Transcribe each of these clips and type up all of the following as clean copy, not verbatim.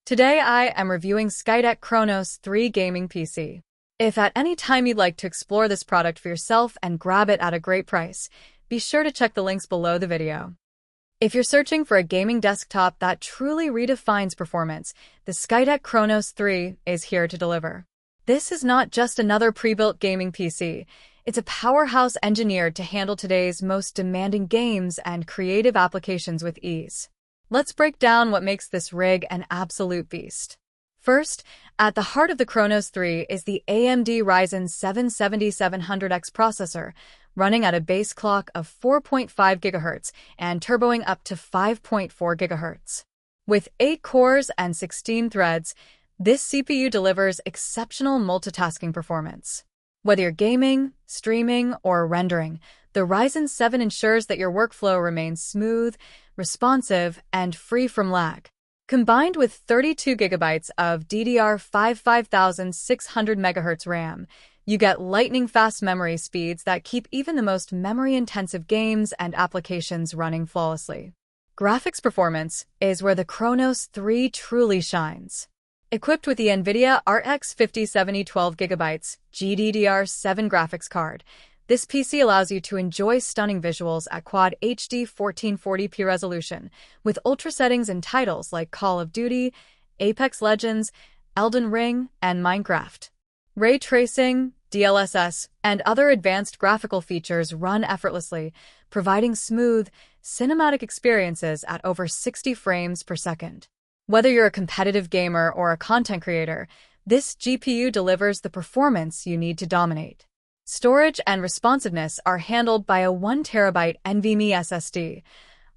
Today I am reviewing Skytech Chronos 3 gaming PC. If at any time you'd like to explore this product for yourself and grab it at a great price, be sure to check the links below the video. If you're searching for a gaming desktop that truly redefines performance, the Skytech Chronos 3 is here to deliver. This is not just another pre-built gaming PC. It's a powerhouse engineered to handle today's most demanding games and creative applications with ease. Let's break down what makes this rig an absolute beast. First, at the heart of the Chronos 3 is the AMD Ryzen 7 7700X processor, running at a base clock of 4.5 GHz and turboing up to 5.4 GHz. With 8 cores and 16 threads, this CPU delivers exceptional multitasking performance. Whether you're gaming, streaming, or rendering, the Ryzen 7 ensures that your workflow remains smooth, responsive, and free from lag. Combined with 32 GB of DDR5 5600 MHz RAM, you get lightning-fast memory speeds that keep even the most memory-intensive games and applications running flawlessly. Graphics performance is where the Chronos 3 truly shines. Equipped with the NVIDIA RTX 5070 12GB GDDR7 graphics card, this PC allows you to enjoy stunning visuals at Quad HD 1440p resolution, with ultra settings in titles like Call of Duty, Apex Legends, Elden Ring, and Minecraft. Ray tracing, DLSS, and other advanced graphical features run effortlessly, providing smooth, cinematic experiences at over 60 frames per second. Whether you're a competitive gamer or a content creator, this GPU delivers the performance you need to dominate. Storage and responsiveness are handled by a 1TB NVMe SSD,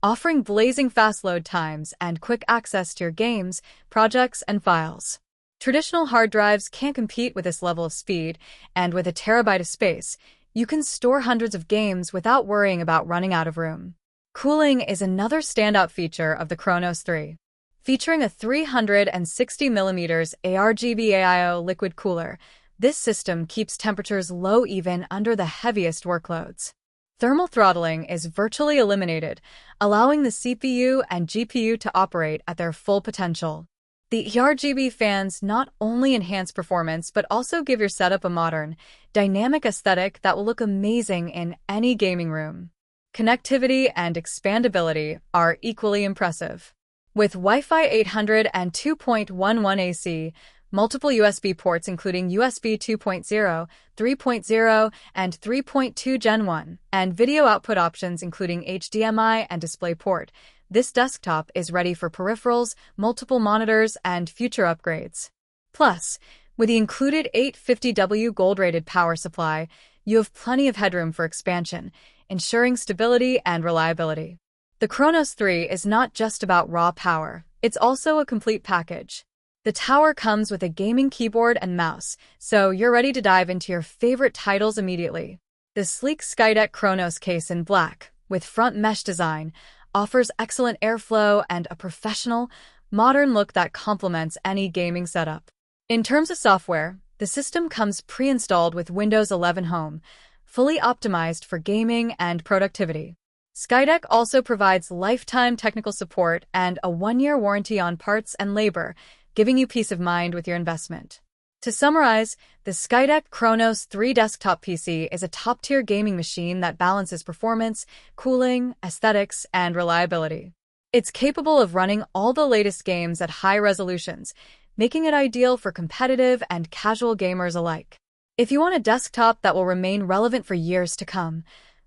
offering blazing fast load times and quick access to your games, projects, and files. Traditional hard drives can't compete with this level of speed, and with a terabyte of space, you can store hundreds of games without worrying about running out of room. Cooling is another standout feature of the Chronos 3. Featuring a 360mm ARGB AIO liquid cooler, this system keeps temperatures low even under the heaviest workloads. Thermal throttling is virtually eliminated, allowing the CPU and GPU to operate at their full potential. The ARGB fans not only enhance performance but also give your setup a modern, dynamic aesthetic that will look amazing in any gaming room. Connectivity and expandability are equally impressive. With Wi-Fi 800 and 2.11 AC, multiple USB ports including USB 2.0, 3.0, and 3.2 Gen 1, and video output options including HDMI and DisplayPort, this desktop is ready for peripherals, multiple monitors, and future upgrades. Plus, with the included 850W gold-rated power supply, you have plenty of headroom for expansion, ensuring stability and reliability. The Chronos 3 is not just about raw power, it's also a complete package. The tower comes with a gaming keyboard and mouse, so you're ready to dive into your favorite titles immediately. The sleek Skytech Chronos case in black, with front mesh design, offers excellent airflow and a professional, modern look that complements any gaming setup. In terms of software, the system comes pre-installed with Windows 11 Home, fully optimized for gaming and productivity. Skytech also provides lifetime technical support and a 1-year warranty on parts and labor, giving you peace of mind with your investment. To summarize, the Skytech Chronos 3 desktop PC is a top-tier gaming machine that balances performance, cooling, aesthetics, and reliability. It's capable of running all the latest games at high resolutions, making it ideal for competitive and casual gamers alike. If you want a desktop that will remain relevant for years to come,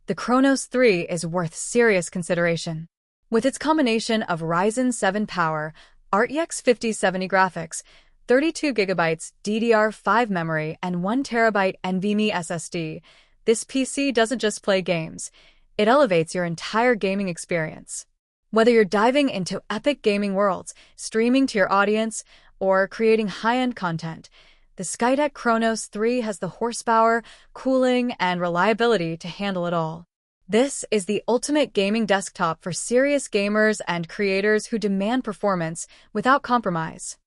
the Chronos 3 is worth serious consideration. With its combination of Ryzen 7 power, RTX 5070 graphics, 32 GB DDR5 memory, and 1TB NVMe SSD, this PC doesn't just play games, it elevates your entire gaming experience. Whether you're diving into epic gaming worlds, streaming to your audience, or creating high-end content, the Skytech Chronos 3 has the horsepower, cooling, and reliability to handle it all. This is the ultimate gaming desktop for serious gamers and creators who demand performance without compromise.